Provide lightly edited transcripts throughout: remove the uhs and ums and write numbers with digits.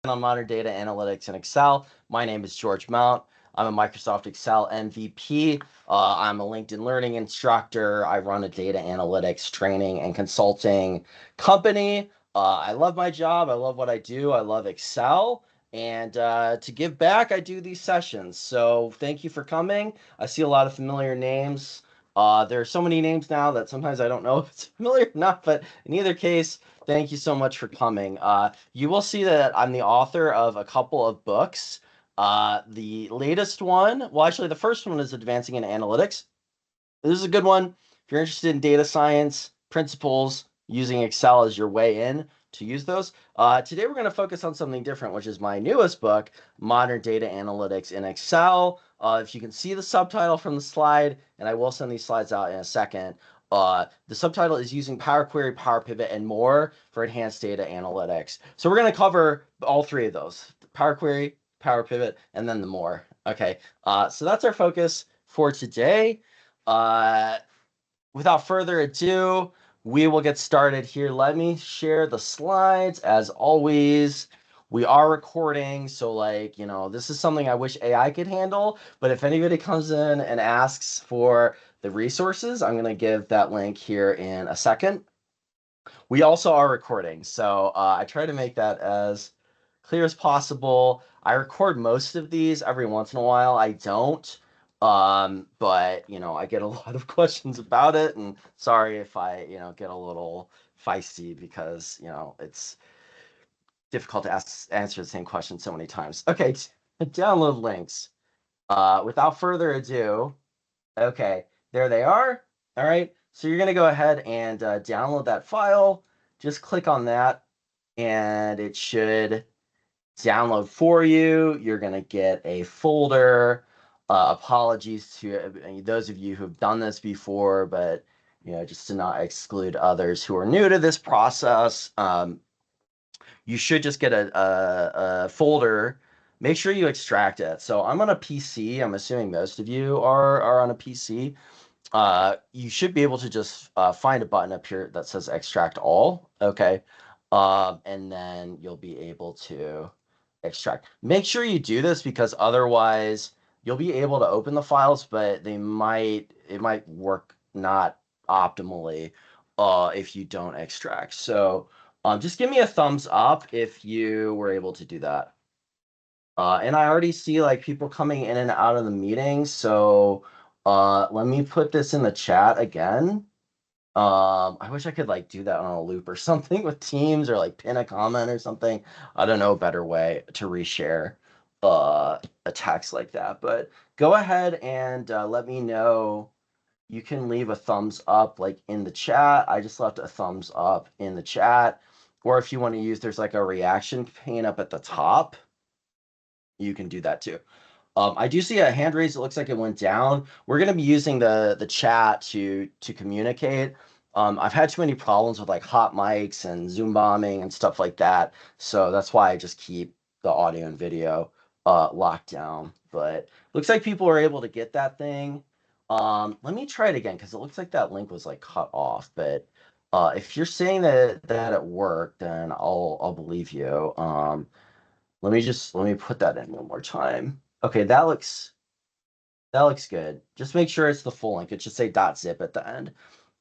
On modern data analytics in Excel. My name is George Mount. I'm a Microsoft Excel MVP. I'm a LinkedIn Learning instructor. I run a data analytics training and consulting company. I love my job. I love what I do. I love Excel. And to give back, I do these sessions. So thank you for coming. I see a lot of familiar names. There are so many names now that sometimes I don't know if it's familiar or not, but in either case, thank you so much for coming. You will see that I'm the author of a couple of books. The latest one, well, actually, the first one is Advancing in Analytics. This is a good one. If you're interested in data science principles, using Excel as your way in to use those. Today, we're going to focus on something different, which is my newest book, Modern Data Analytics in Excel. If you can see the subtitle from the slide, and I will send these slides out in a second, the subtitle is Using Power Query, Power Pivot, and More for Enhanced Data Analytics. So we're going to cover all three of those, Power Query, Power Pivot, and then the more. Okay, so that's our focus for today. Without further ado, we will get started here. Let me share the slides. As always, we are recording, so this is something I wish AI could handle, but if anybody comes in and asks for the resources, I'm going to give that link here in a second. We also are recording, so I try to make that as clear as possible. I record most of these. Every once in a while I don't. But I get a lot of questions about it, and sorry if I, get a little feisty because, it's difficult to answer the same question so many times. Okay, download links. Without further ado, okay, there they are. All right, so you're gonna go ahead and download that file. Just click on that, and it should download for you. You're going to get a folder. Apologies to those of you who've done this before, but just to not exclude others who are new to this process, you should just get a folder. Make sure you extract it. So I'm on a PC. I'm assuming most of you are on a PC. You should be able to just find a button up here that says extract all. Okay. And then you'll be able to extract. Make sure you do this because otherwise you'll be able to open the files, but it might work not optimally if you don't extract. So just give me a thumbs up if you were able to do that. And I already see people coming in and out of the meeting, so let me put this in the chat again. I wish I could do that on a loop or something with Teams or pin a comment or something. I don't know a better way to reshare a text like that. But go ahead and let me know. You can leave a thumbs up in the chat. I just left a thumbs up in the chat. Or if you want to use, there's a reaction pane up at the top. You can do that too. I do see a hand raise. It looks like it went down. We're going to be using the chat to communicate. I've had too many problems with hot mics and Zoom bombing and stuff like that. So that's why I just keep the audio and video locked down. But looks like people are able to get that thing. Let me try it again because it looks like that link was cut off. But if you're saying that it worked, then I'll believe you. Let me put that in one more time. Okay, that looks good. Just make sure it's the full link. It should say .zip at the end.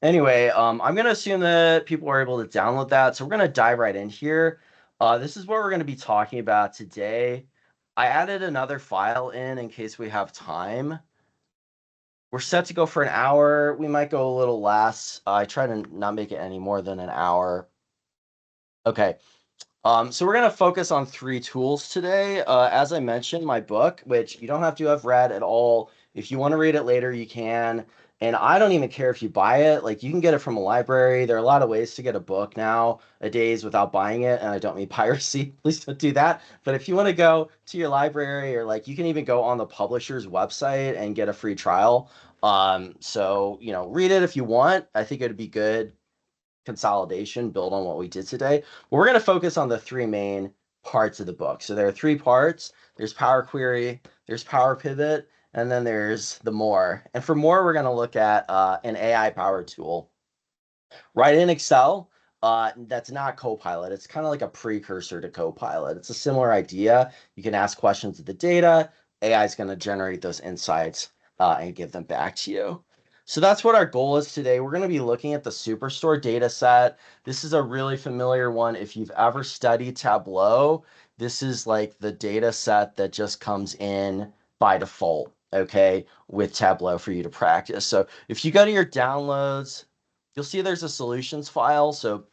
Anyway, I'm gonna assume that people are able to download that, so we're gonna dive right in here. This is what we're gonna be talking about today. I added another file in case we have time. We're set to go for an hour. We might go a little less. I try to not make it any more than an hour. Okay. So we're going to focus on three tools today. As I mentioned, my book, which you don't have to have read at all. If you want to read it later, you can. And I don't even care if you buy it. You can get it from a library. There are a lot of ways to get a book nowadays without buying it. And I don't mean piracy. Please don't do that. But if you want to go to your library or you can even go on the publisher's website and get a free trial. So, read it if you want. I think it'd be good consolidation, build on what we did today. But we're going to focus on the three main parts of the book. So there are three parts. There's Power Query, there's Power Pivot, and then there's the more. And for more, we're going to look at an AI powered tool. Right in Excel, That's not Copilot. It's kind of like a precursor to Copilot. It's a similar idea. You can ask questions of the data. AI is going to generate those insights and give them back to you. So that's what our goal is today. We're going to be looking at the Superstore data set. This is a really familiar one. If you've ever studied Tableau, this is like the data set that just comes in by default, okay, with Tableau for you to practice. So if you go to your downloads, you'll see there's a solutions file. So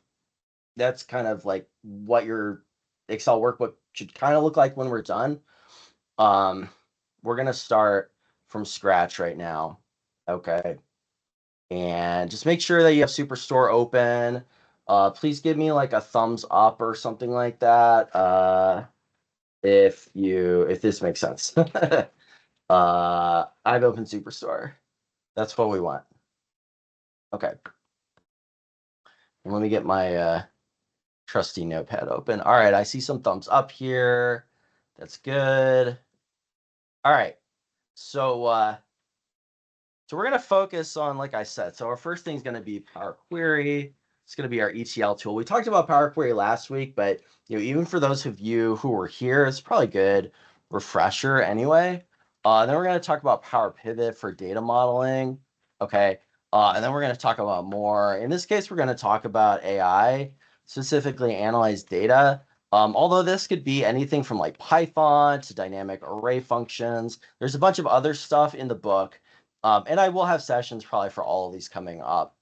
that's kind of like what your Excel workbook should kind of look like when we're done. Um, we're going to start from scratch right now. Okay. And just make sure that you have Superstore open. Please give me like a thumbs up or something like that. If this makes sense. I've opened Superstore. That's what we want. Okay. And let me get my trusty notepad open. All right, I see some thumbs up here. That's good. All right. So we're going to focus on, like I said, so our first thing is going to be Power Query. It's going to be our ETL tool. We talked about Power Query last week, but even for those of you who were here, it's probably good refresher anyway. Then we're going to talk about Power Pivot for data modeling. Okay. And then we're going to talk about more. In this case, we're going to talk about AI, specifically analyze data. Although this could be anything from like Python to dynamic array functions. There's a bunch of other stuff in the book. And I will have sessions probably for all of these coming up.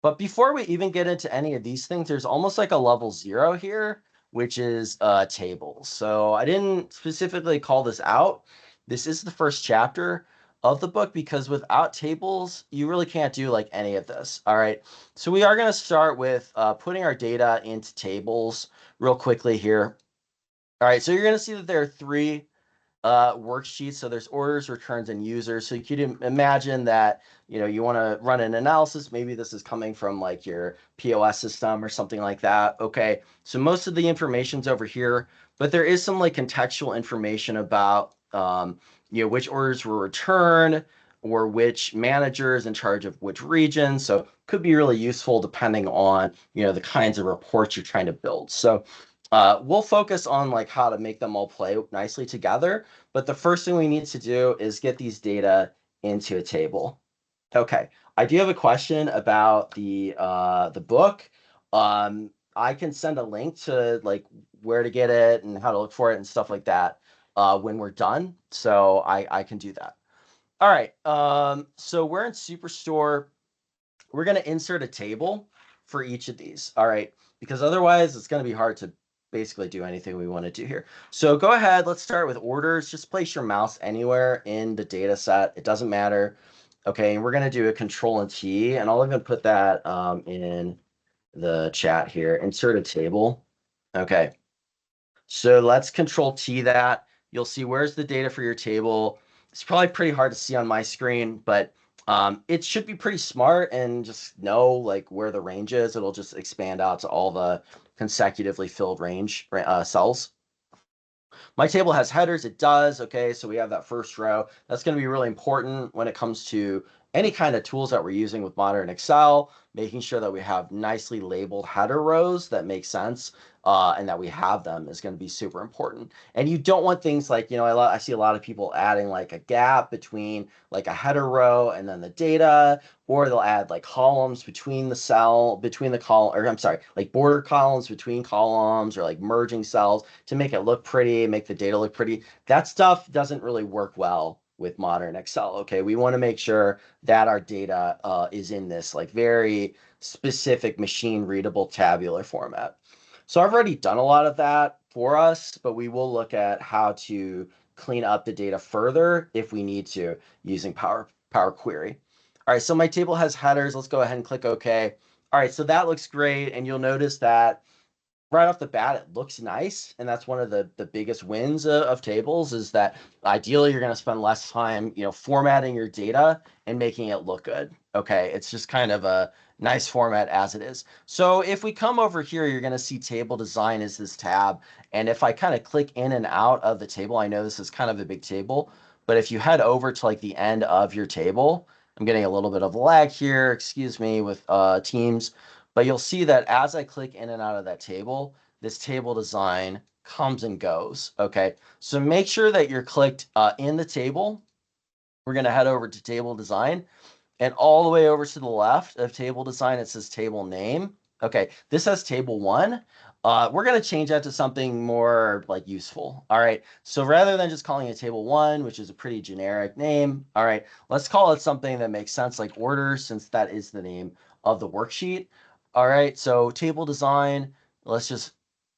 But before we even get into any of these things, there's almost like a level 0 here, which is tables. So I didn't specifically call this out. This is the first chapter of the book because without tables, you really can't do like any of this. All right. So we are going to start with putting our data into tables real quickly here. All right. So you're going to see that there are 3 worksheets. So there's orders, returns, and users. So you could imagine that, you want to run an analysis. Maybe this is coming from like your POS system or something like that. Okay. So most of the information's over here, but there is some like contextual information about, which orders were returned or which manager is in charge of which region. So could be really useful depending on, the kinds of reports you're trying to build. So we'll focus on like how to make them all play nicely together. But the first thing we need to do is get these data into a table. Okay, I do have a question about the book. I can send a link to like where to get it and how to look for it and stuff like that when we're done. So I can do that. All right. So we're in Superstore. We're going to insert a table for each of these. All right. Because otherwise it's going to be hard to basically do anything we want to do here. So go ahead. Let's start with orders. Just place your mouse anywhere in the data set. It doesn't matter. Okay. And we're going to do a control and T, and I'll even put that in the chat here. Insert a table. Okay. So let's control T that. You'll see where's the data for your table. It's probably pretty hard to see on my screen, but it should be pretty smart and just know like where the range is. It'll just expand out to all the consecutively filled range cells. My table has headers. It does. Okay, so we have that first row. That's going to be really important when it comes to any kind of tools that we're using with modern Excel, making sure that we have nicely labeled header rows that make sense and that we have them is going to be super important. And you don't want things like, I see a lot of people adding like a gap between like a header row and then the data, or they'll add like columns between the column, or I'm sorry, like border columns between columns, or like merging cells to make it look pretty, make the data look pretty. That stuff doesn't really work well with modern Excel. Okay, we want to make sure that our data is in this like very specific machine readable tabular format. So I've already done a lot of that for us, but we will look at how to clean up the data further if we need to using Power Query. All right, so my table has headers. Let's go ahead and click OK. All right, so that looks great. And you'll notice that right off the bat, it looks nice. And that's one of the biggest wins of tables is that ideally you're going to spend less time, formatting your data and making it look good. Okay, it's just kind of a nice format as it is. So if we come over here, you're going to see table design is this tab. And if I kind of click in and out of the table, I know this is kind of a big table, but if you head over to like the end of your table, I'm getting a little bit of lag here, excuse me, with Teams. But you'll see that as I click in and out of that table, this table design comes and goes. Okay, so make sure that you're clicked in the table. We're going to head over to table design. And all the way over to the left of table design, it says table name. Okay, this has table one. We're going to change that to something more like useful. All right, so rather than just calling it table one, which is a pretty generic name, all right, let's call it something that makes sense like orders, since that is the name of the worksheet. All right, so table design, let's just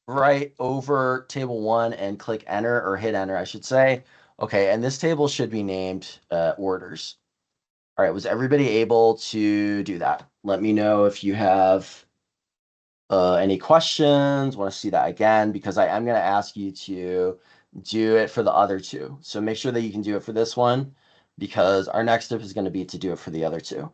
write over table one and click enter, or hit enter, I should say. Okay, and this table should be named orders. All right, was everybody able to do that? Let me know if you have any questions, want to see that again, because I am going to ask you to do it for the other two. So make sure that you can do it for this one, because our next step is going to be to do it for the other two.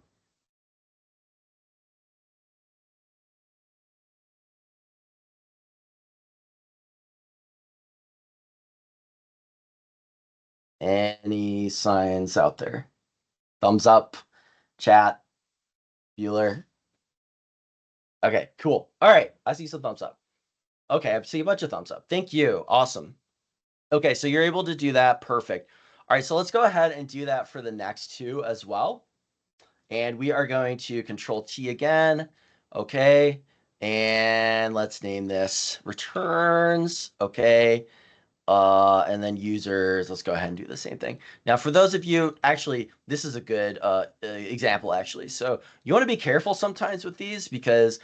Any signs out there? Thumbs up, chat, Bueller. Okay, cool. All right, I see some thumbs up. Okay, I see a bunch of thumbs up. Thank you. Awesome. Okay, so you're able to do that. Perfect. All right, so let's go ahead and do that for the next two as well. And we are going to Control T again. Okay, and let's name this returns. Okay, and then users, let's go ahead and do the same thing. Now, for those of you, actually, this is a good example, actually. So you want to be careful sometimes with these, because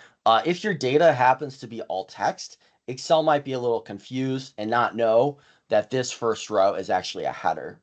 if your data happens to be all text, Excel might be a little confused and not know that this first row is actually a header.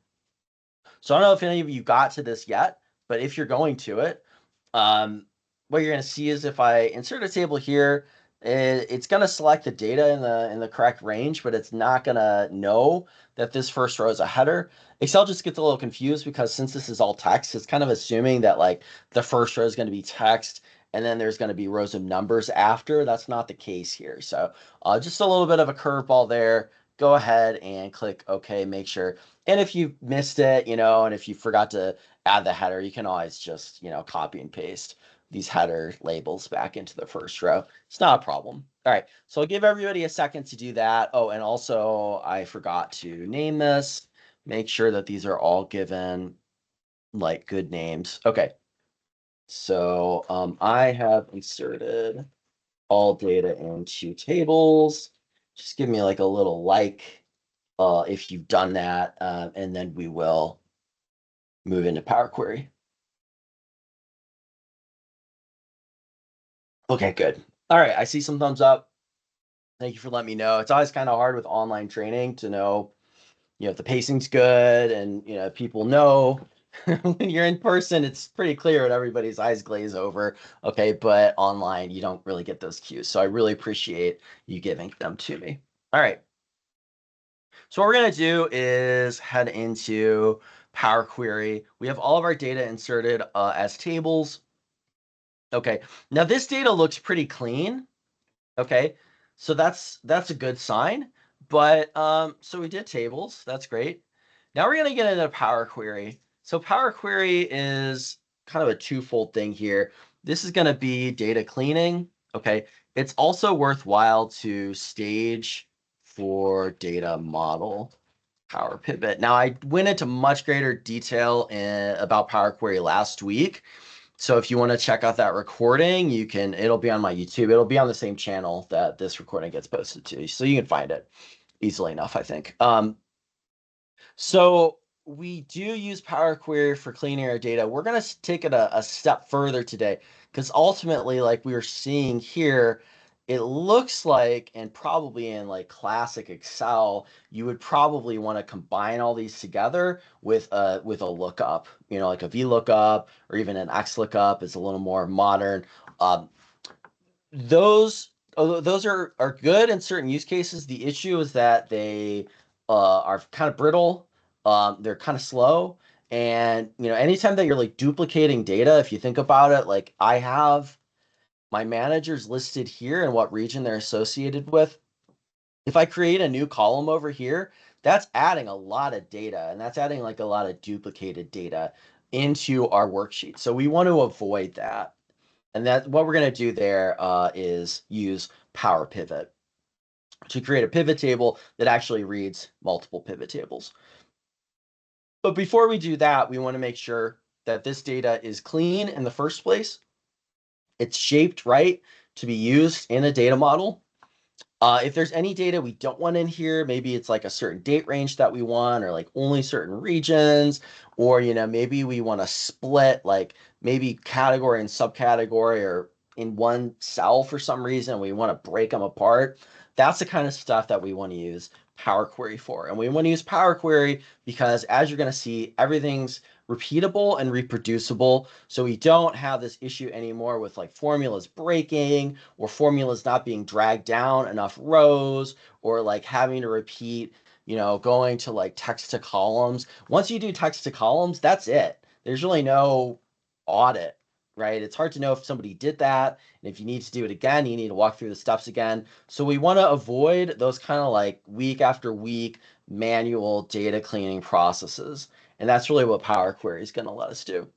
So I don't know if any of you got to this yet, but if you're going to it, what you're going to see is if I insert a table here, it's going to select the data in the correct range, but it's not going to know that this first row is a header. Excel just gets a little confused because since this is all text, it's kind of assuming that like the first row is going to be text and then there's going to be rows of numbers after. That's not the case here. So just a little bit of a curveball there. Go ahead and click OK, make sure. And if you missed it, and if you forgot to add the header, you can always just, copy and paste these header labels back into the first row. It's not a problem. All right, so I'll give everybody a second to do that. Oh, and also I forgot to name this. Make sure that these are all given like good names. Okay, so I have inserted all data into tables. Just give me like a little if you've done that, and then we will move into Power Query. Okay, good. All right, I see some thumbs up. Thank you for letting me know. It's always kind of hard with online training to know, if the pacing's good and, people know when you're in person, it's pretty clear and everybody's eyes glaze over. Okay, but online, you don't really get those cues. So I really appreciate you giving them to me. All right. So what we're going to do is head into Power Query. We have all of our data inserted as tables. Okay, now this data looks pretty clean. Okay, so that's a good sign. But so we did tables. That's great. Now we're going to get into Power Query. So Power Query is kind of a twofold thing here. This is going to be data cleaning. Okay, it's also worthwhile to stage for data model Power Pivot. Now I went into much greater detail about Power Query last week. So if you want to check out that recording, it'll be on my YouTube. It'll be on the same channel that this recording gets posted to. So you can find it easily enough, I think. So we do use Power Query for cleaning our data. We're going to take it a step further today, because ultimately, like we were seeing here, it looks like, and probably in like classic Excel, you would probably want to combine all these together with a lookup, like a VLOOKUP or even an XLOOKUP is a little more modern. Um, those those are good in certain use cases. The issue is that they are kind of brittle. They're kind of slow, and anytime that you're like duplicating data, if you think about it, like I have my managers listed here and what region they're associated with. If I create a new column over here, that's adding a lot of data, and that's adding like a lot of duplicated data into our worksheet. So we want to avoid that. And that what we're going to do there is use Power Pivot to create a pivot table that actually reads multiple pivot tables. But before we do that, we want to make sure that this data is clean in the first place. It's shaped right to be used in a data model. If there's any data we don't want in here, maybe it's like a certain date range that we want, or like only certain regions, or maybe we want to split like maybe category and subcategory, or in one cell for some reason, we want to break them apart. That's the kind of stuff that we want to use Power Query for. And we want to use Power Query because, as you're going to see, everything's repeatable and reproducible. So we don't have this issue anymore with like formulas breaking, or formulas not being dragged down enough rows, or like having to repeat, going to like text to columns. Once you do text to columns, that's it. There's really no audit, right? It's hard to know if somebody did that. And if you need to do it again, you need to walk through the steps again. So we want to avoid those kind of like week after week manual data cleaning processes. And that's really what Power Query is going to let us do.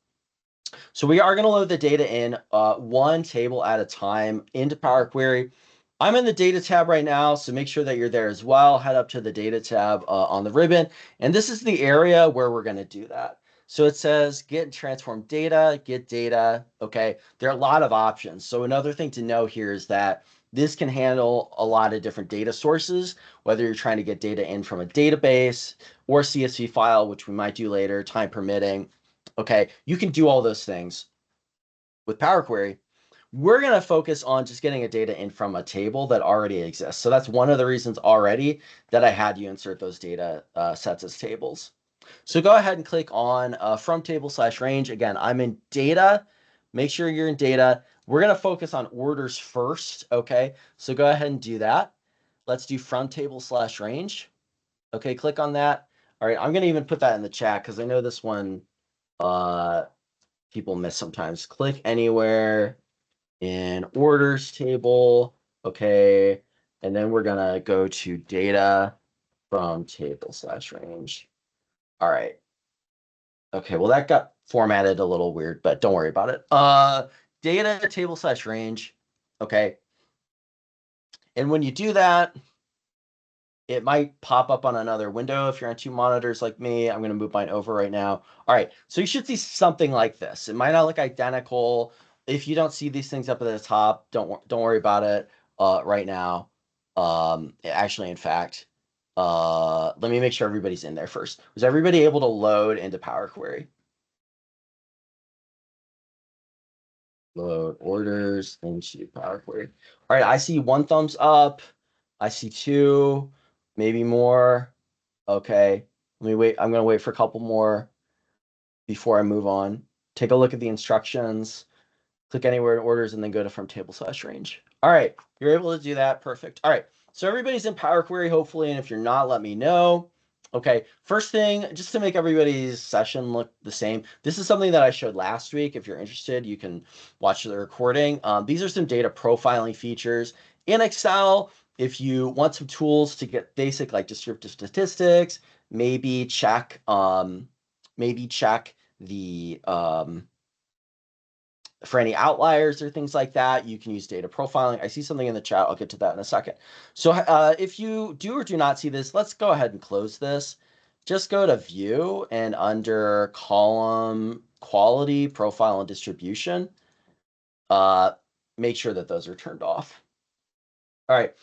So we are going to load the data in one table at a time into Power Query. I'm in the data tab right now, so make sure that you're there as well. Head up to the data tab on the ribbon. And this is the area where we're going to do that. So it says get and transform data, get data. Okay, there are a lot of options. So another thing to know here is that this can handle a lot of different data sources, whether you're trying to get data in from a database or CSV file, which we might do later, time permitting. Okay, you can do all those things with Power Query. We're going to focus on just getting a data in from a table that already exists. So that's one of the reasons already that I had you insert those data sets as tables. So go ahead and click on from table / range. Again, I'm in data. Make sure you're in data. We're going to focus on orders first. Okay, so go ahead and do that. Let's do from table / range. Okay, click on that. All right, I'm going to even put that in the chat because I know this one people miss sometimes. Click anywhere in orders table. Okay, and then we're going to go to data from table / range. All right. Okay, well, that got formatted a little weird, but don't worry about it. Data table / range. Okay. And when you do that, it might pop up on another window if you're on two monitors like me. I'm going to move mine over right now. All right, so you should see something like this. It might not look identical. If you don't see these things up at the top, don't worry about it right now. Actually, in fact, let me make sure everybody's in there first. Was everybody able to load into Power Query? Load orders into Power Query. All right, I see one thumbs up. I see two, maybe more. Okay, let me wait. I'm going to wait for a couple more before I move on. Take a look at the instructions. Click anywhere in orders and then go to from table / range. All right, you're able to do that. Perfect. All right, so everybody's in Power Query, hopefully, and if you're not, let me know. Okay, first thing, just to make everybody's session look the same, this is something that I showed last week. If you're interested, you can watch the recording. These are some data profiling features in Excel. If you want some tools to get basic like descriptive statistics, maybe check the for any outliers or things like that, you can use data profiling. I see something in the chat. I'll get to that in a second. So if you do or do not see this, let's go ahead and close this. Just go to View and under Column Quality, Profile, and Distribution, make sure that those are turned off. All right.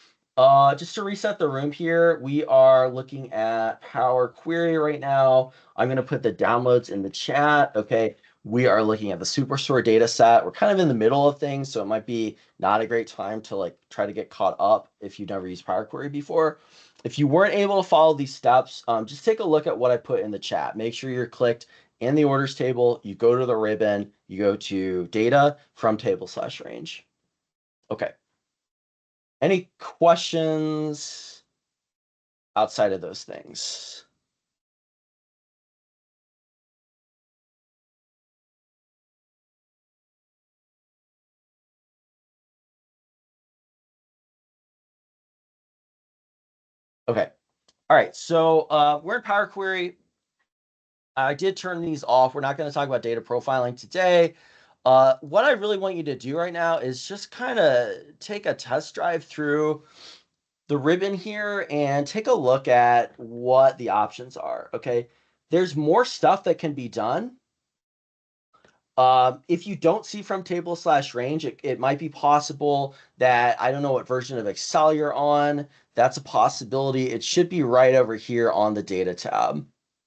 Just to reset the room here, we are looking at Power Query right now. I'm going to put the downloads in the chat. Okay. We are looking at the Superstore data set. We're kind of in the middle of things, so it might be not a great time to like try to get caught up if you've never used Power Query before. If you weren't able to follow these steps, just take a look at what I put in the chat. Make sure you're clicked in the orders table. You go to the ribbon. You go to data from table / range. Okay. Any questions outside of those things? Okay. All right. So we're in Power Query. I did turn these off. We're not going to talk about data profiling today. What I really want you to do right now is just kind of take a test drive through the ribbon here and take a look at what the options are. Okay. There's more stuff that can be done. If you don't see from table slash range, it might be possible that I don't know what version of Excel you're on. That's a possibility. It should be right over here on the data tab.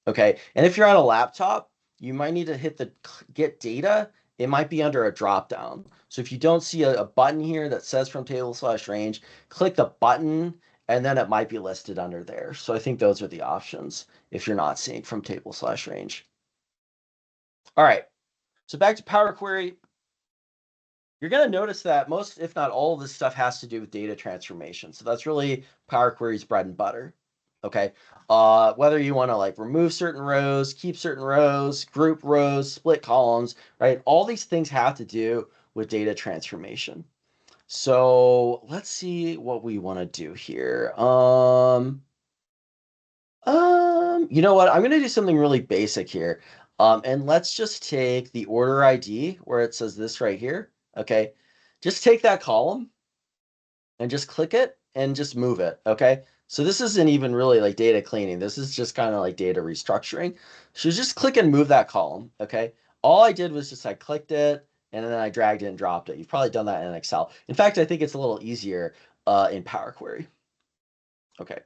Okay. And if you're on a laptop, you might need to hit the get data. It might be under a drop down. So if you don't see a button here that says from table slash range, click the button and then it might be listed under there. So I think those are the options if you're not seeing from table slash range. All right. So back to Power Query, you're going to notice that most, if not all of this stuff has to do with data transformation. So that's really Power Query's bread and butter. Okay. Whether you want to like remove certain rows, keep certain rows, group rows, split columns, right? All these things have to do with data transformation. So let's see what we want to do here. You know what? I'm going to do something really basic here. And let's just take the order ID where it says this right here. Okay. Just take that column and just click it and just move it. Okay. So this isn't even really like data cleaning. This is just kind of like data restructuring. So just click and move that column. Okay. All I did was just I clicked it and then I dragged it and dropped it. You've probably done that in Excel. In fact, I think it's a little easier in Power Query. Okay.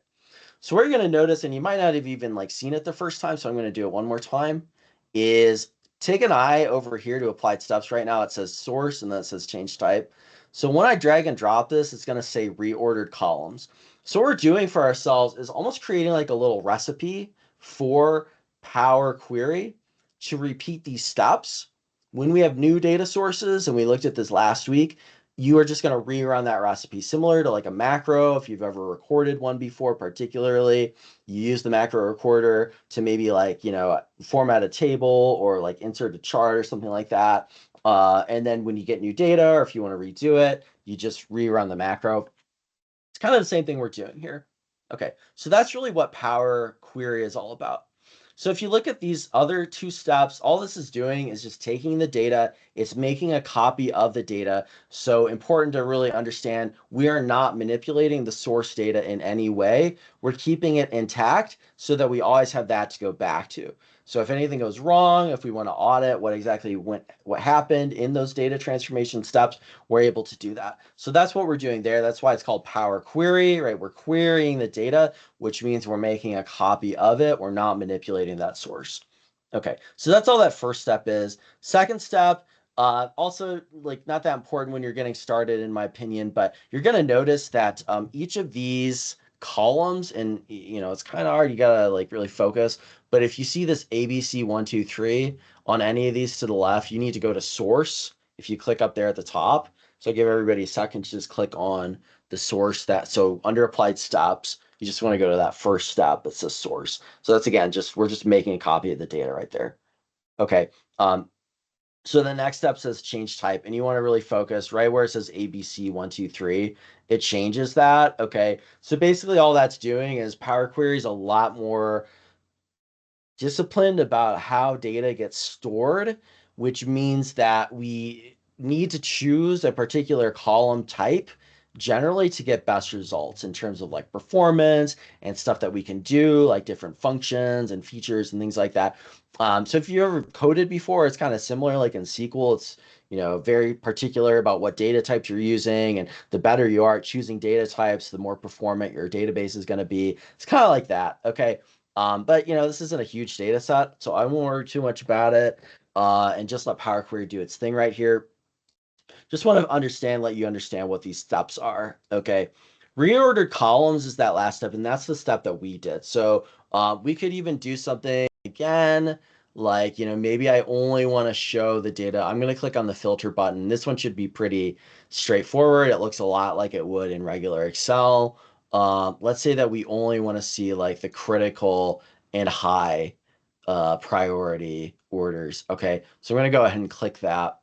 So what you're going to notice, and you might not have even like seen it the first time, so I'm going to do it one more time, is take an eye over here to applied steps. Right now it says source and then it says change type. So when I drag and drop this, it's going to say reordered columns. So what we're doing for ourselves is almost creating like a little recipe for Power Query to repeat these steps. When we have new data sources, and we looked at this last week, you are just going to rerun that recipe similar to like a macro. If you've ever recorded one before, particularly, you use the macro recorder to maybe like, format a table or like insert a chart or something like that. And then when you get new data or if you want to redo it, you just rerun the macro. It's kind of the same thing we're doing here. Okay, so that's really what Power Query is all about. So if you look at these other two steps, all this is doing is just taking the data, it's making a copy of the data. So important to really understand, we are not manipulating the source data in any way. We're keeping it intact so that we always have that to go back to. So if anything goes wrong, if we want to audit what exactly what happened in those data transformation steps, we're able to do that. So that's what we're doing there. That's why it's called Power Query, right? We're querying the data, which means we're making a copy of it. We're not manipulating that source. Okay, so that's all that first step is. Second step, also like not that important when you're getting started, in my opinion, but you're going to notice that each of these columns, and it's kind of hard, you gotta like really focus, but if you see this ABC123 on any of these to the left, you need to go to source. If you click up there at the top, so I give everybody a second to just click on the source. So under applied steps, you just want to go to that first step that says source. So that's again, we're just making a copy of the data right there. Okay. So the next step says change type, and you want to really focus right where it says ABC123. It changes that. Okay. So basically all that's doing is Power Query is a lot more disciplined about how data gets stored, which means that we need to choose a particular column type generally to get best results in terms of like performance and stuff that we can do, like different functions and features and things like that. So if you ever coded before, it's kind of similar, like in SQL, it's very particular about what data types you're using, and the better you are at choosing data types, the more performant your database is going to be. It's kind of like that. Okay. But this isn't a huge data set, so I won't worry too much about it. And just let Power Query do its thing right here. Just want to let you understand what these steps are. Okay. Reordered columns is that last step, and that's the step that we did. So we could even do something again, like, maybe I only want to show the data. I'm going to click on the filter button. This one should be pretty straightforward. It looks a lot like it would in regular Excel. Let's say that we only want to see like the critical and high priority orders. Okay, so we're going to go ahead and click that.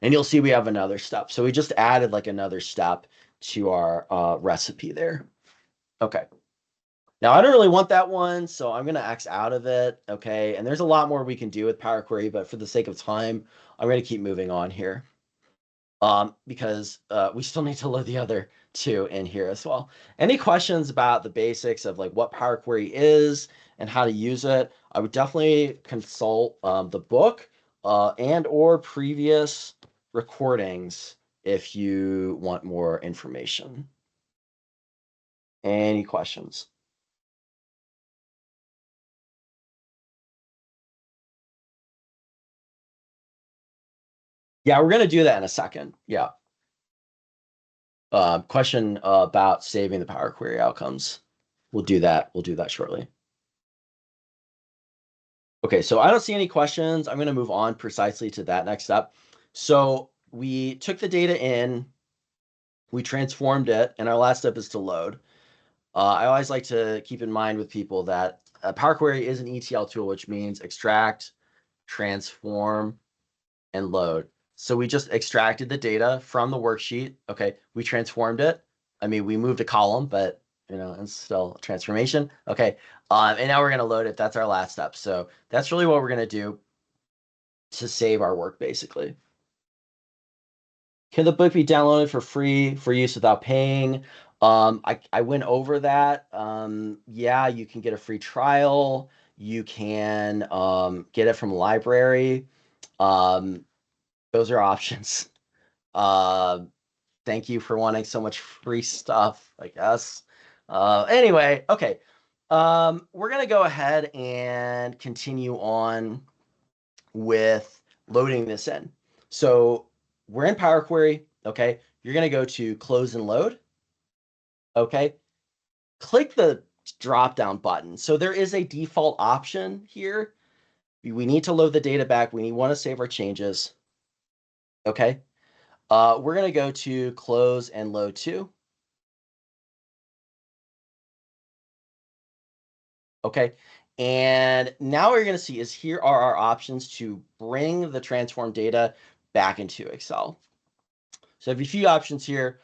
And you'll see we have another step. So we just added like another step to our recipe there. Okay. Now I don't really want that one, so I'm going to X out of it. Okay. And there's a lot more we can do with Power Query, but for the sake of time, I'm going to keep moving on here because we still need to load the other two in here as well. Any questions about the basics of like what Power Query is and how to use it? I would definitely consult the book and or previous recordings if you want more information. Any questions? Yeah, we're going to do that in a second. Yeah. Question about saving the Power Query outcomes. We'll do that. We'll do that shortly. Okay, so I don't see any questions. I'm going to move on precisely to that next step. So we took the data in, we transformed it, and our last step is to load. I always like to keep in mind with people that Power Query is an ETL tool, which means extract, transform, and load. So we just extracted the data from the worksheet. Okay, we transformed it. I mean, we moved a column, but it's still a transformation. Okay, and now we're going to load it. That's our last step. So that's really what we're going to do to save our work, basically. Can the book be downloaded for free for use without paying? I went over that. Yeah, you can get a free trial. You can get it from a library. Those are options. Thank you for wanting so much free stuff, I guess. Anyway, okay. We're going to go ahead and continue on with loading this in. So we're in Power Query. Okay. You're going to go to close and load. Okay. Click the drop down button. So there is a default option here. We need to load the data back. We want to save our changes. Okay. We're going to go to close and load to. Okay. And now what you're going to see is here are our options to bring the transform data back into Excel. So I have a few options here.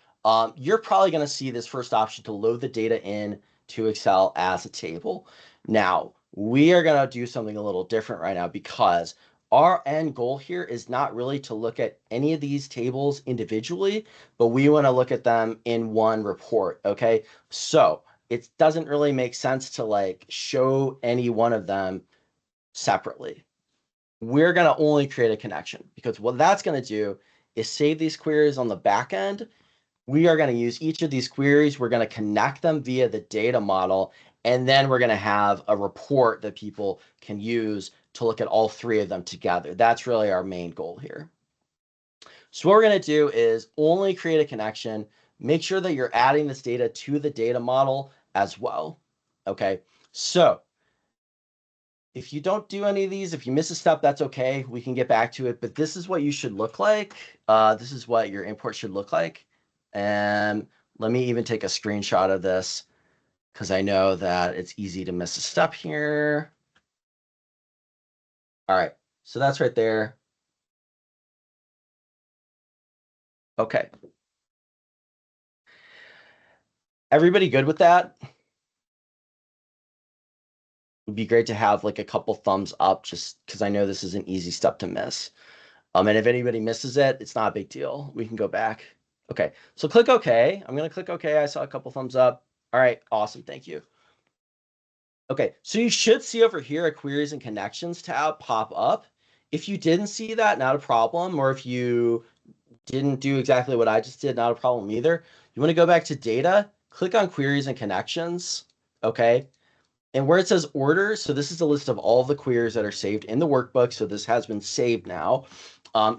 You're probably going to see this first option to load the data in to Excel as a table. Now, we are going to do something a little different right now because our end goal here is not really to look at any of these tables individually, but we want to look at them in one report. Okay. So it doesn't really make sense to like show any one of them separately. We're going to only create a connection because what that's going to do is save these queries on the back end. We are going to use each of these queries. We're going to connect them via the data model, and then we're going to have a report that people can use to look at all three of them together. That's really our main goal here. So what we're going to do is only create a connection. Make sure that you're adding this data to the data model as well. Okay, so if you don't do any of these, if you miss a step, that's okay. We can get back to it, but this is what you should look like. This is what your import should look like. And let me even take a screenshot of this because I know that it's easy to miss a step here. All right, so that's right there. Okay. Everybody good with that? It'd be great to have like a couple thumbs up just because I know this is an easy step to miss. And if anybody misses it, it's not a big deal. We can go back. Okay, so click OK. I'm going to click OK. I saw a couple thumbs up. All right, awesome. Thank you. Okay, so you should see over here a queries and connections tab pop up. If you didn't see that, not a problem. Or if you didn't do exactly what I just did, not a problem either. You want to go back to data, click on queries and connections. Okay, and where it says order, so this is a list of all the queries that are saved in the workbook. So this has been saved now.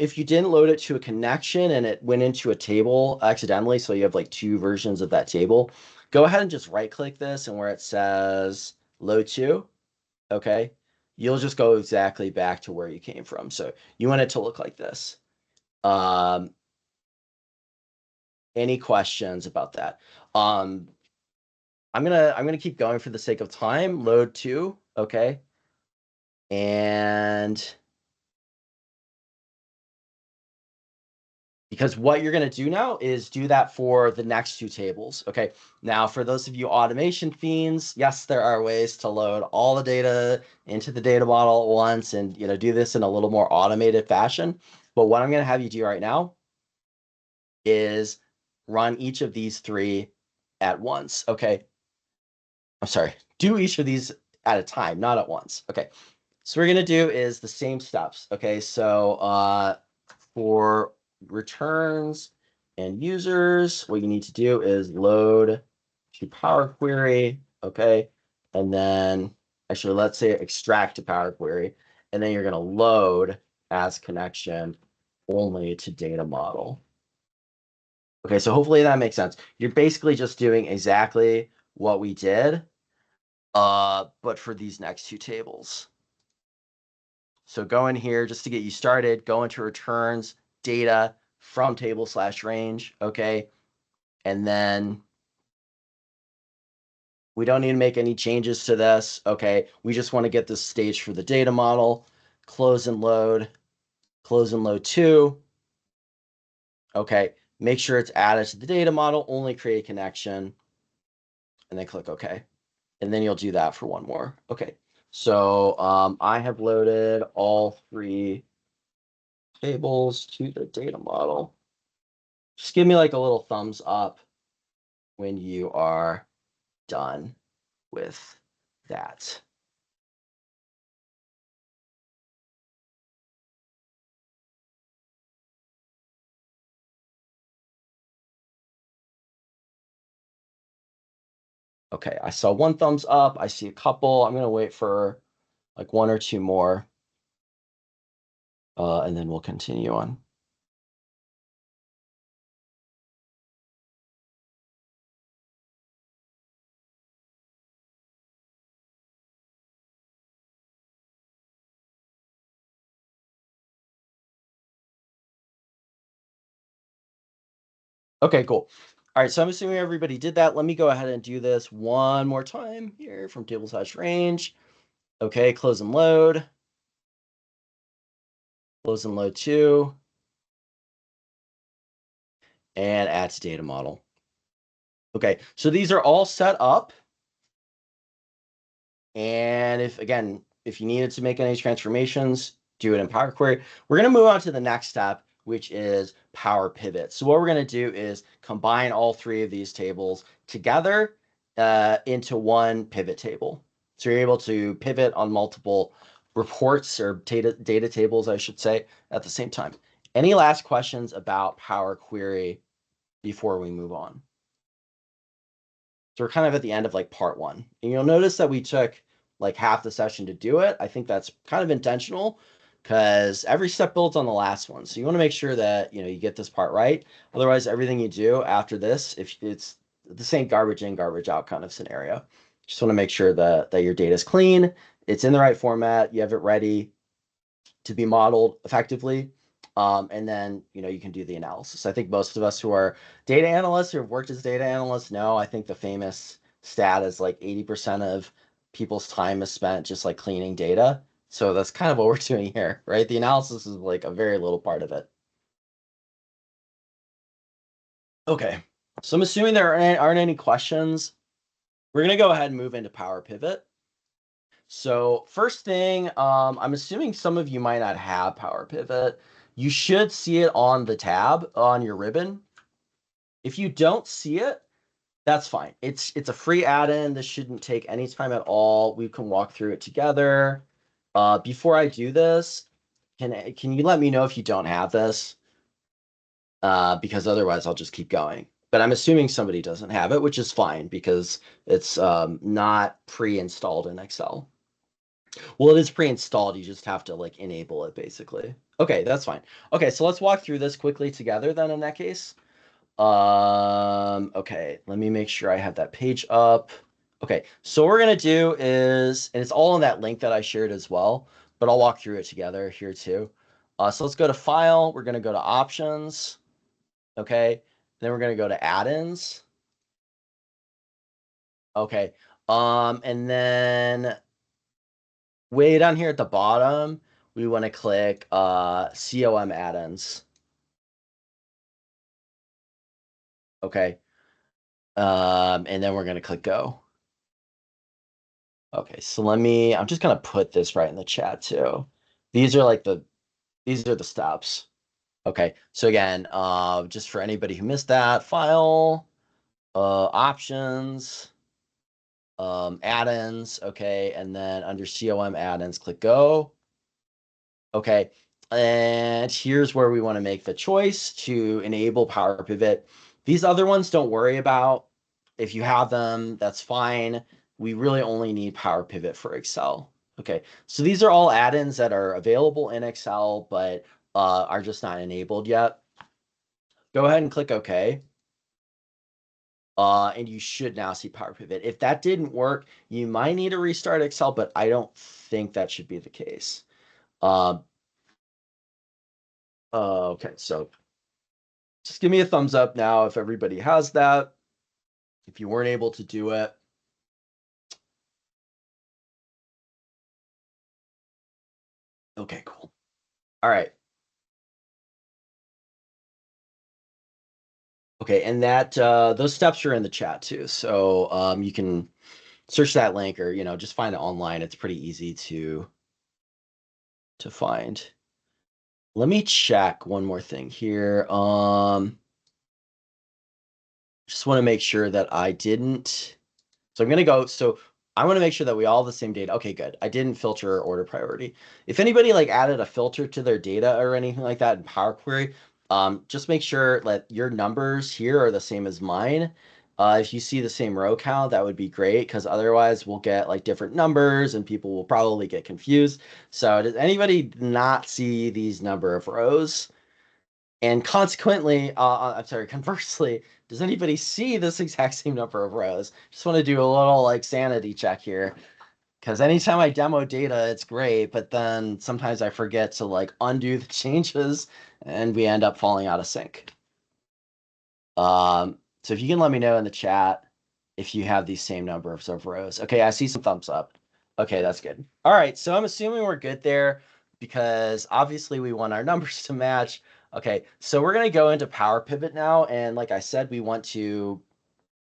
If you didn't load it to a connection and it went into a table accidentally, so you have like two versions of that table, go ahead and just right click this, and where it says load to, okay, you'll just go exactly back to where you came from. So you want it to look like this. Any questions about that? I'm gonna keep going for the sake of time. Load to, okay, and because what you're going to do now is do that for the next two tables. Okay, now for those of you automation fiends, yes, there are ways to load all the data into the data model at once and do this in a little more automated fashion. But what I'm going to have you do right now is run each of these three at once. Okay. I'm sorry. Do each of these at a time, not at once. Okay. So what we're going to do is the same steps. Okay. So for returns and users, what you need to do is load to Power Query. Okay. And then actually, let's say extract to Power Query. And then you're going to load as connection only to data model. Okay, so hopefully that makes sense. You're basically just doing exactly what we did, but for these next two tables. So go in here just to get you started, go into returns, data from table / range, okay? And then we don't need to make any changes to this, okay? We just want to get this staged for the data model. Close and load two, okay? Make sure it's added to the data model, only create connection, and then click OK. And then you'll do that for one more. Okay, so I have loaded all three tables to the data model. Just give me like a little thumbs up when you are done with that. Okay, I saw one thumbs up. I see a couple. I'm going to wait for like one or two more, and then we'll continue on. Okay, cool. All right, so I'm assuming everybody did that. Let me go ahead and do this one more time here from table / range. Okay, close and load. Close and load two. And add to data model. Okay, so these are all set up. And if you needed to make any transformations, do it in Power Query. We're going to move on to the next step, which is Power Pivot. So what we're going to do is combine all three of these tables together into one pivot table. So you're able to pivot on multiple reports or data tables, I should say, at the same time. Any last questions about Power Query before we move on? So we're kind of at the end of like part one. And you'll notice that we took like half the session to do it. I think that's kind of intentional because every step builds on the last one. So you want to make sure that, you get this part right. Otherwise, everything you do after this, if it's the same garbage in, garbage out kind of scenario, just want to make sure that your data is clean, it's in the right format, you have it ready to be modeled effectively. And then, you can do the analysis. I think most of us who are data analysts who have worked as data analysts know, I think the famous stat is like 80% of people's time is spent just like cleaning data. So that's kind of what we're doing here, right? The analysis is like a very little part of it. Okay, so I'm assuming there aren't any questions. We're going to go ahead and move into Power Pivot. So first thing, I'm assuming some of you might not have Power Pivot. You should see it on the tab on your ribbon. If you don't see it, that's fine. It's a free add-in. This shouldn't take any time at all. We can walk through it together. Before I do this, can you let me know if you don't have this? Because otherwise I'll just keep going. But I'm assuming somebody doesn't have it, which is fine because it's not pre-installed in Excel. Well, it is pre-installed. You just have to like enable it basically. Okay, that's fine. Okay, so let's walk through this quickly together then in that case. Okay, let me make sure I have that page up. Okay, so what we're gonna do is, and it's all in that link that I shared as well, but I'll walk through it together here too. So let's go to File. We're gonna go to Options. Okay, then we're gonna go to Add-ins. Okay, and then way down here at the bottom, we want to click COM add-ins. Okay. And then we're going to click go. Okay, so I'm just going to put this right in the chat too. These are the steps. Okay, so again, just for anybody who missed that, file, options, add-ins, okay, and then under COM add-ins, click go. Okay, and here's where we want to make the choice to enable Power Pivot. These other ones don't worry about. If you have them, that's fine. We really only need Power Pivot for Excel. Okay, so these are all add-ins that are available in Excel, but are just not enabled yet. Go ahead and click OK. And you should now see Power Pivot. If that didn't work, you might need to restart Excel, but I don't think that should be the case. Uh, okay, so just give me a thumbs up now if everybody has that. If you weren't able to do it. Okay, cool. All right. Okay, and that those steps are in the chat too. So you can search that link or just find it online. It's pretty easy to find. Let me check one more thing here. Just want to make sure that I didn't. So I'm going to go. So I want to make sure that we all have the same data. Okay, good. I didn't filter order priority. If anybody like added a filter to their data or anything like that in Power Query, just make sure that your numbers here are the same as mine. If you see the same row count, that would be great because otherwise we'll get like different numbers and people will probably get confused. So does anybody not see these number of rows? And consequently, I'm sorry, conversely, does anybody see this exact same number of rows? Just want to do a little like sanity check here. Because anytime I demo data, it's great, but then sometimes I forget to like undo the changes and we end up falling out of sync. So if you can let me know in the chat if you have these same number of rows. Okay, I see some thumbs up. Okay, that's good. All right, so I'm assuming we're good there because obviously we want our numbers to match. Okay, so we're going to go into Power Pivot now. And like I said, we want to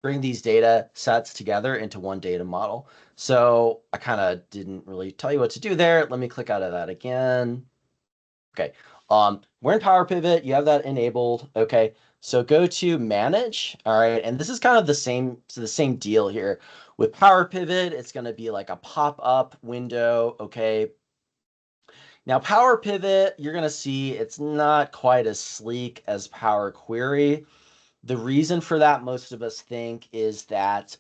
bring these data sets together into one data model. So I kind of didn't really tell you what to do there. Let me click out of that again. Okay, we're in Power Pivot. You have that enabled. Okay, so go to Manage. All right, and this is kind of the same deal here. With Power Pivot, it's going to be like a pop-up window. Okay, now Power Pivot, you're going to see it's not quite as sleek as Power Query. The reason for that, most of us think, is that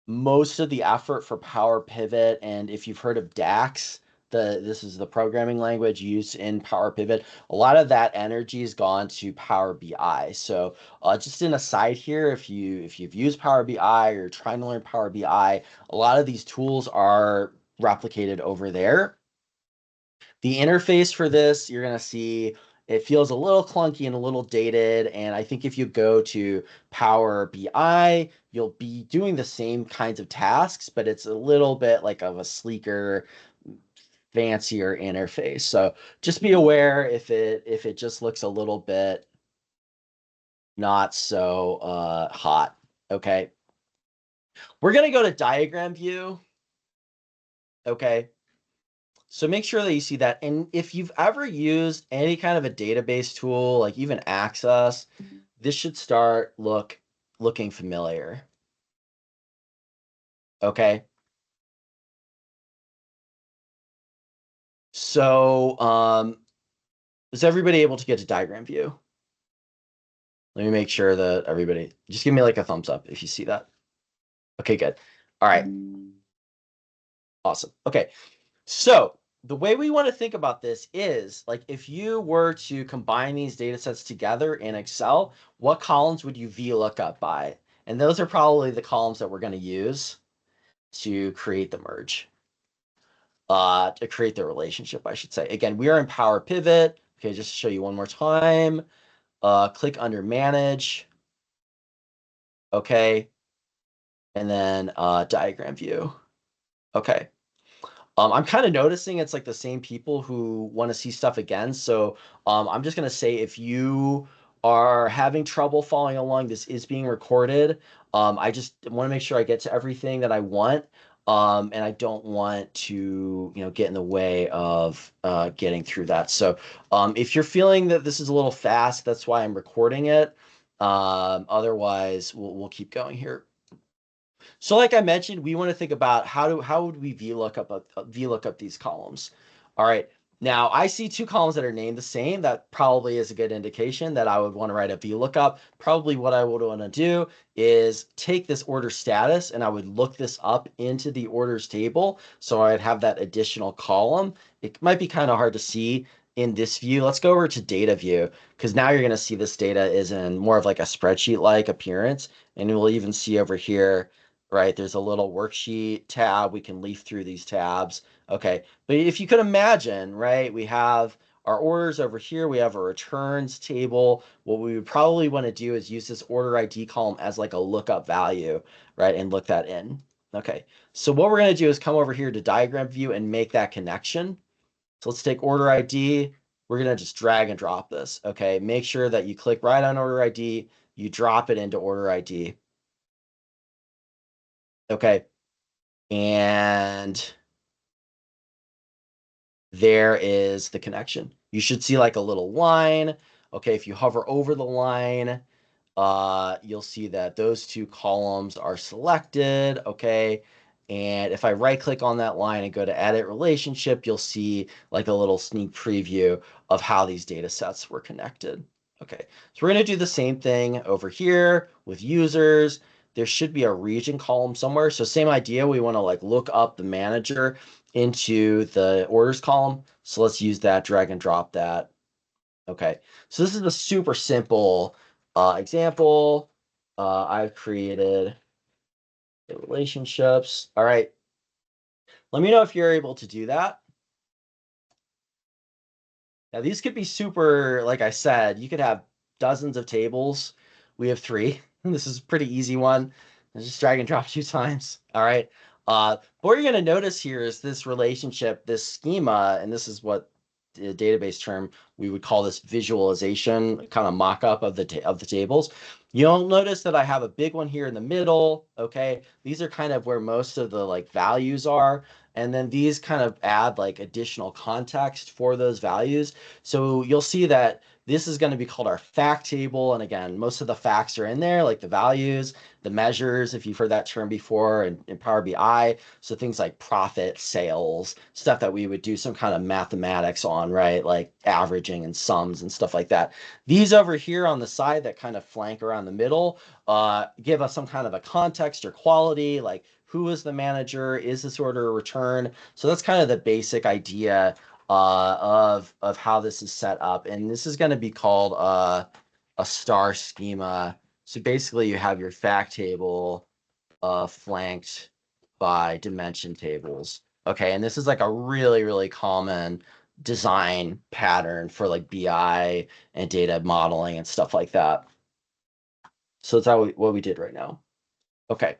most of the effort for Power Pivot, and if you've heard of DAX, this is the programming language used in Power Pivot, a lot of that energy has gone to Power BI. So just an aside here, if you've used Power BI or you're trying to learn Power BI, a lot of these tools are replicated over there. The interface for this, you're going to see it feels a little clunky and a little dated. And I think if you go to Power BI, you'll be doing the same kinds of tasks, but it's a little bit like of a sleeker, fancier interface. So just be aware if it just looks a little bit not so hot. Okay. We're going to go to diagram view. Okay. So make sure that you see that. And if you've ever used any kind of a database tool, like even Access, this should start looking familiar. Okay. So is everybody able to get to diagram view? Let me make sure that everybody just give me like a thumbs up if you see that. Okay, good. All right. Awesome. Okay. So the way we want to think about this is like if you were to combine these data sets together in Excel, what columns would you VLOOKUP by? And those are probably the columns that we're going to use to create the merge, to create the relationship, I should say. Again, we are in Power Pivot. Okay, just to show you one more time. Click under Manage. Okay. And then Diagram View. Okay. I'm kind of noticing it's like the same people who want to see stuff again. So I'm just going to say if you are having trouble following along, this is being recorded. I just want to make sure I get to everything that I want. And I don't want to, get in the way of getting through that. So if you're feeling that this is a little fast, that's why I'm recording it. Otherwise, we'll keep going here. So like I mentioned, we want to think about how would we VLOOKUP these columns. All right. Now I see two columns that are named the same. That probably is a good indication that I would want to write a VLOOKUP. Probably what I would want to do is take this order status and I would look this up into the orders table. So I'd have that additional column. It might be kind of hard to see in this view. Let's go over to data view because now you're going to see this data is in more of like a spreadsheet-like appearance. And we'll even see over here, right? There's a little worksheet tab. We can leaf through these tabs. Okay. But if you could imagine, right, we have our orders over here. We have a returns table. What we would probably want to do is use this order ID column as like a lookup value, right? And look that in. Okay. So what we're going to do is come over here to diagram view and make that connection. So let's take order ID. We're going to just drag and drop this. Okay. Make sure that you click right on order ID. You drop it into order ID. Okay. And there is the connection. You should see like a little line. Okay, if you hover over the line, you'll see that those two columns are selected. Okay, and if I right click on that line and go to edit relationship, you'll see like a little sneak preview of how these data sets were connected. Okay, so we're going to do the same thing over here with users. There should be a region column somewhere. So same idea, we want to like look up the manager into the orders column. So let's use that, drag and drop that. Okay, so this is a super simple example. I've created relationships. All right, let me know if you're able to do that. Now these could be super, like I said, you could have dozens of tables. We have three. This is a pretty easy one. Just drag and drop 2 times. All right. What you're going to notice here is this relationship, this schema, and this is what the database term we would call this visualization, kind of mock-up of the tables. You'll notice that I have a big one here in the middle. Okay, these are kind of where most of the like values are. And then these kind of add like additional context for those values. So you'll see that this is going to be called our fact table. And again, most of the facts are in there, like the values, the measures, if you've heard that term before in Power BI. So things like profit, sales, stuff that we would do some kind of mathematics on, right? Like averaging and sums and stuff like that. These over here on the side that kind of flank around the middle give us some kind of a context or quality, like who is the manager? Is this order a return? So that's kind of the basic idea of how this is set up. And this is going to be called a star schema. So basically you have your fact table flanked by dimension tables. Okay, and this is like a really, really common design pattern for like BI and data modeling and stuff like that. So that's what we did right now. Okay.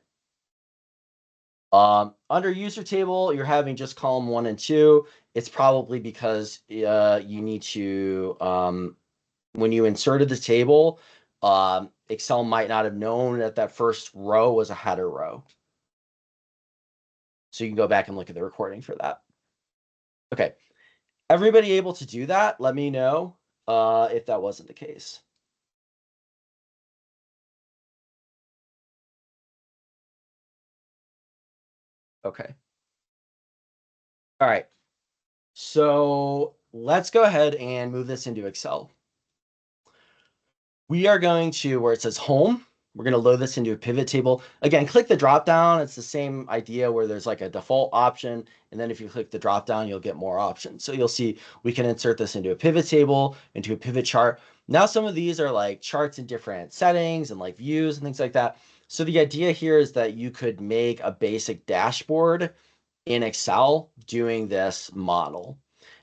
Under user table, you're having just column 1 and 2. It's probably because you need to, when you inserted the table, Excel might not have known that that first row was a header row. So you can go back and look at the recording for that. Okay. Everybody able to do that? Let me know if that wasn't the case. Okay. All right. So let's go ahead and move this into Excel. We are going to where it says home. We're going to load this into a pivot table. Again, click the drop down. It's the same idea where there's like a default option. And then if you click the drop down, you'll get more options. So you'll see we can insert this into a pivot table, into a pivot chart. Now, some of these are like charts in different settings and like views and things like that. So the idea here is that you could make a basic dashboard in Excel doing this model.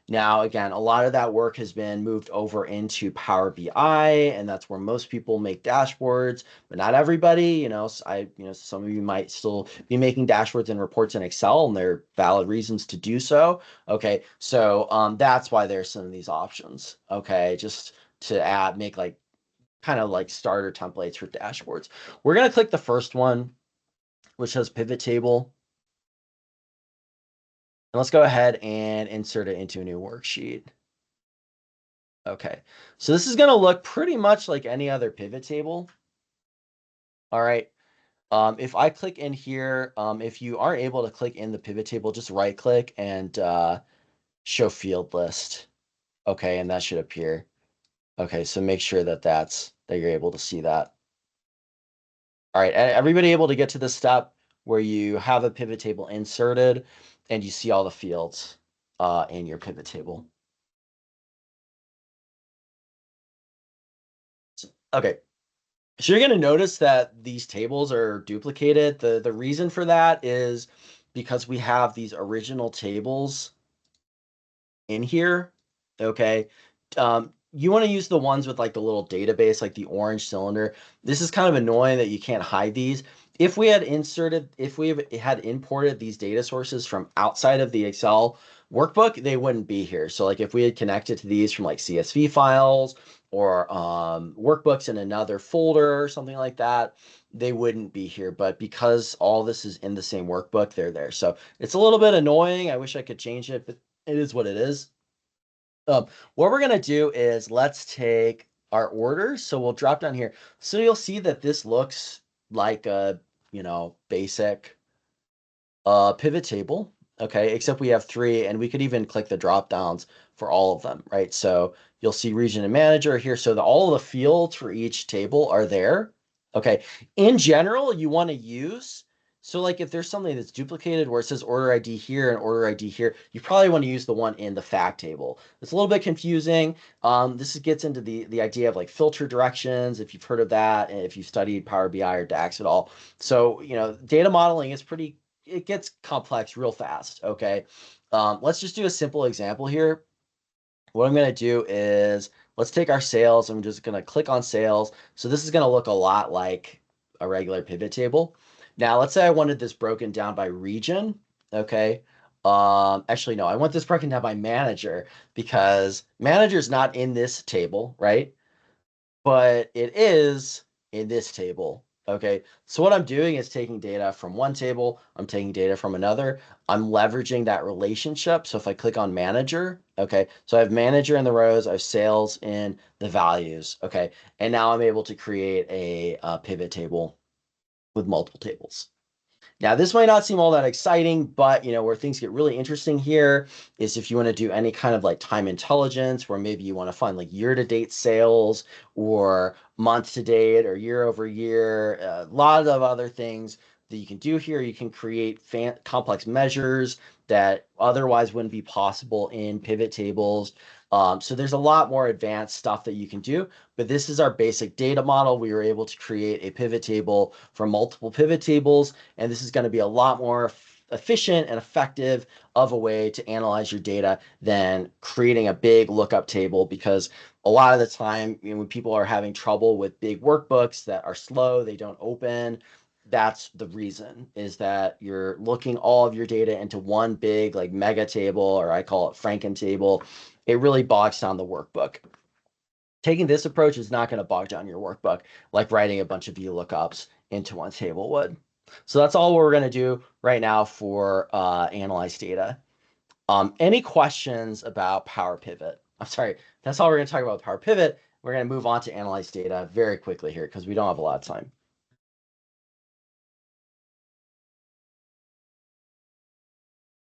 Now, again, a lot of that work has been moved over into Power BI, and that's where most people make dashboards, but not everybody. Some of you might still be making dashboards and reports in Excel, and there are valid reasons to do so. Okay, so that's why there's some of these options. Okay, just to make like kind of like starter templates for dashboards. We're gonna click the first one, which says pivot table. And let's go ahead and insert it into a new worksheet. Okay, so this is going to look pretty much like any other pivot table. All right. If I click in here, if you aren't able to click in the pivot table, just right click and show field list. Okay, and that should appear. Okay, so make sure that you're able to see that. All right, everybody able to get to this step where you have a pivot table inserted and you see all the fields in your pivot table. Okay, so you're going to notice that these tables are duplicated. The reason for that is because we have these original tables in here. Okay. You want to use the ones with like the little database, like the orange cylinder. This is kind of annoying that you can't hide these. If we had imported these data sources from outside of the Excel workbook, they wouldn't be here. So like if we had connected to these from like CSV files or workbooks in another folder or something like that, they wouldn't be here. But because all this is in the same workbook, they're there. So it's a little bit annoying. I wish I could change it, but it is what it is. What we're gonna do is let's take our orders. So we'll drop down here. So you'll see that this looks like a, basic pivot table. Okay, except we have three, and we could even click the drop downs for all of them, right? So you'll see region and manager here. So all of the fields for each table are there. Okay, in general, you want to use, so like if there's something that's duplicated where it says order ID here and order ID here, you probably want to use the one in the fact table. It's a little bit confusing. Gets into the idea of like filter directions, if you've heard of that, and if you've studied Power BI or DAX at all. So, data modeling is it gets complex real fast. Okay. Let's just do a simple example here. What I'm going to do is let's take our sales. I'm just going to click on sales. So this is going to look a lot like a regular pivot table. Now, let's say I wanted this broken down by region. Okay. Actually, no, I want this broken down by manager because manager is not in this table, right? But it is in this table. Okay, so what I'm doing is taking data from one table, I'm taking data from another, I'm leveraging that relationship. So if I click on manager, okay, so I have manager in the rows, I have sales in the values, okay, and now I'm able to create a pivot table with multiple tables. Now, this might not seem all that exciting, but where things get really interesting here is if you want to do any kind of like time intelligence, where maybe you want to find like year-to-date sales or month-to-date or year over year, a lot of other things that you can do here. You can create complex measures that otherwise wouldn't be possible in pivot tables. So there's a lot more advanced stuff that you can do, but this is our basic data model. We were able to create a pivot table from multiple pivot tables, and this is going to be a lot more efficient and effective of a way to analyze your data than creating a big lookup table, because a lot of the time, when people are having trouble with big workbooks that are slow, they don't open, that's the reason, is that you're looking all of your data into one big like mega table, or I call it Franken table. It really bogs down the workbook. Taking this approach is not going to bog down your workbook like writing a bunch of VLOOKUPs into one table would. So that's all we're going to do right now for analyze data. Any questions about Power Pivot? I'm sorry, that's all we're going to talk about with Power Pivot. We're going to move on to analyze data very quickly here because we don't have a lot of time.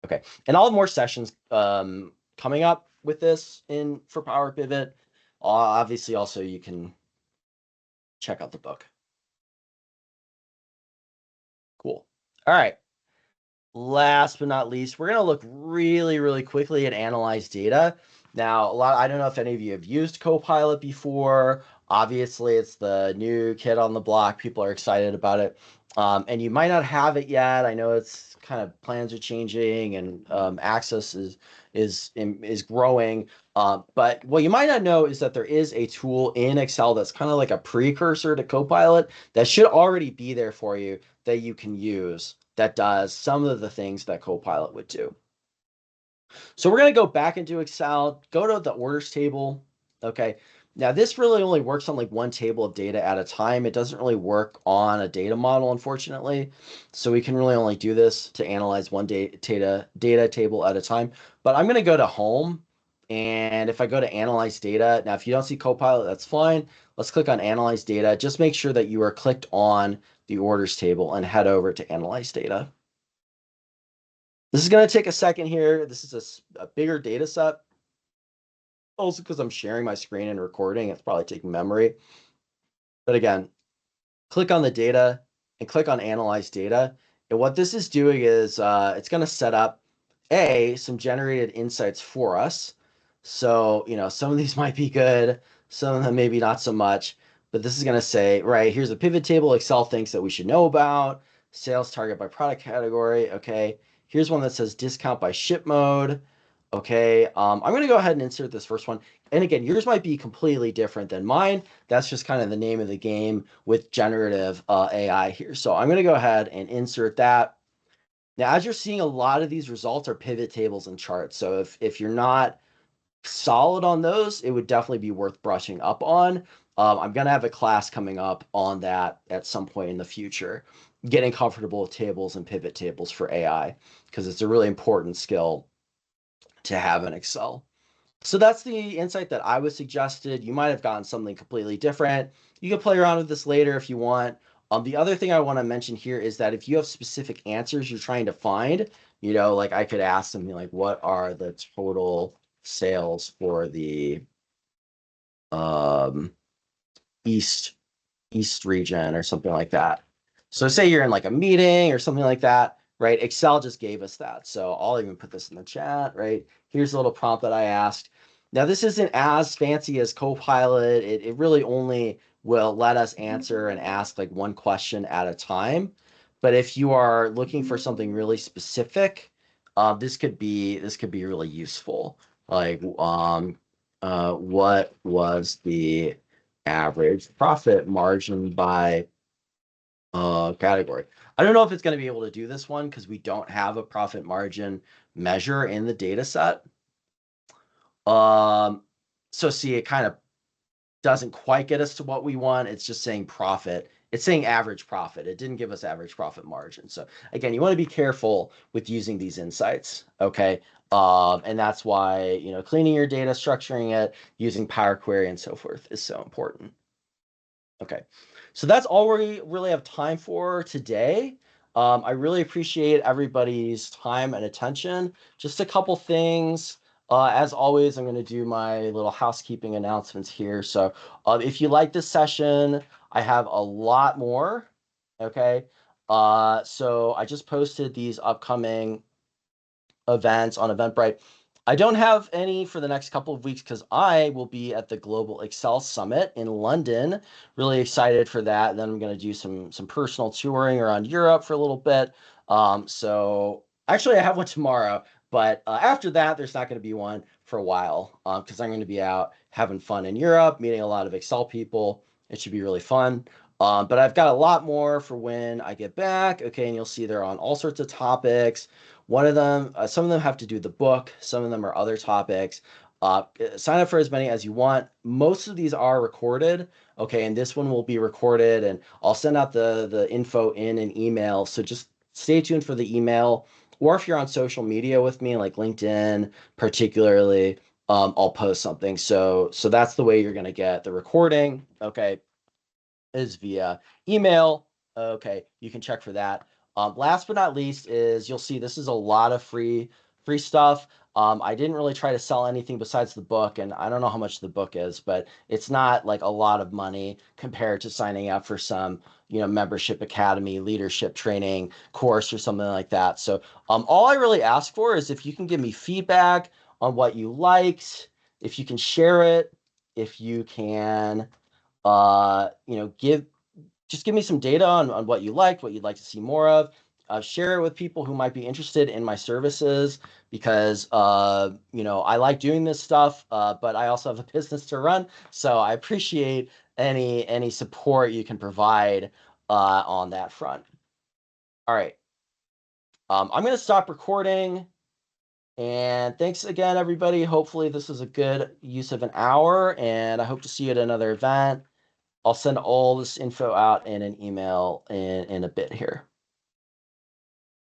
Okay, and I'll have more sessions coming up with this for Power Pivot. Obviously, also you can check out the book. Cool. All right. Last but not least, we're going to look really, really quickly at analyze data. Now, I don't know if any of you have used Copilot before. Obviously, it's the new kid on the block. People are excited about it. And you might not have it yet. I know it's kind of plans are changing and access is growing. But what you might not know is that there is a tool in Excel that's kind of like a precursor to Copilot that should already be there for you that you can use that does some of the things that Copilot would do. So we're going to go back into Excel, go to the orders table. Okay. Now, this really only works on like one table of data at a time. It doesn't really work on a data model, unfortunately. So we can really only do this to analyze one data table at a time. But I'm going to go to home. And if I go to analyze data, now if you don't see Copilot, that's fine. Let's click on analyze data. Just make sure that you are clicked on the orders table and head over to analyze data. This is going to take a second here. This is a bigger data set. Also, because I'm sharing my screen and recording, it's probably taking memory. But again, click on the data and click on analyze data. And what this is doing is it's going to set up some generated insights for us. So, some of these might be good, some of them maybe not so much, but this is going to say, right, here's a pivot table Excel thinks that we should know about, sales target by product category. Okay. Here's one that says discount by ship mode. Okay. I'm going to go ahead and insert this first one. And again, yours might be completely different than mine. That's just kind of the name of the game with generative AI here. So I'm going to go ahead and insert that. Now, as you're seeing, a lot of these results are pivot tables and charts. So if you're not solid on those, it would definitely be worth brushing up on. I'm going to have a class coming up on that at some point in the future, getting comfortable with tables and pivot tables for AI, because it's a really important skill to have in Excel. So that's the insight that I was suggested. You might have gotten something completely different. You can play around with this later if you want. The other thing I want to mention here is that if you have specific answers you're trying to find, like I could ask something like, what are the total sales for the um, East East region or something like that. So say you're in like a meeting or something like that, right? Excel just gave us that. So I'll even put this in the chat, right? Here's a little prompt that I asked. Now, this isn't as fancy as Copilot. It really only will let us answer and ask like one question at a time. But if you are looking for something really specific, this could be really useful. Like, what was the average profit margin by category? I don't know if it's going to be able to do this one because we don't have a profit margin measure in the data set. So see, it kind of doesn't quite get us to what we want. It's just saying profit. It's saying average profit. It didn't give us average profit margin. So again, you want to be careful with using these insights. Okay. And that's why, cleaning your data, structuring it, using Power Query and so forth is so important. Okay, so that's all we really have time for today. I really appreciate everybody's time and attention. Just a couple things. As always, I'm going to do my little housekeeping announcements here. So if you like this session, I have a lot more. Okay, so I just posted these upcoming events on Eventbrite. I don't have any for the next couple of weeks because I will be at the Global Excel Summit in London. Really excited for that. Then I'm going to do some personal touring around Europe for a little bit. So actually, I have one tomorrow, but after that, there's not going to be one for a while because I'm going to be out having fun in Europe, meeting a lot of Excel people. It should be really fun. But I've got a lot more for when I get back. Okay, and you'll see they're on all sorts of topics. One of them, some of them have to do with the book, some of them are other topics. Sign up for as many as you want. Most of these are recorded, okay, and this one will be recorded, and I'll send out the info in an email. So just stay tuned for the email, or if you're on social media with me, like LinkedIn, particularly, I'll post something. So that's the way you're gonna get the recording, okay, is via email. Okay, you can check for that. Last but not least is you'll see this is a lot of free stuff. I didn't really try to sell anything besides the book, and I don't know how much the book is, but it's not like a lot of money compared to signing up for some, membership academy, leadership training course or something like that. So all I really ask for is if you can give me feedback on what you liked, if you can share it, if you can give me some data on what you liked, what you'd like to see more of. Share it with people who might be interested in my services because I like doing this stuff, but I also have a business to run. So I appreciate any support you can provide on that front. All right. I'm going to stop recording And thanks again, everybody. Hopefully this was a good use of an hour, and I hope to see you at another event. I'll send all this info out in an email in a bit here.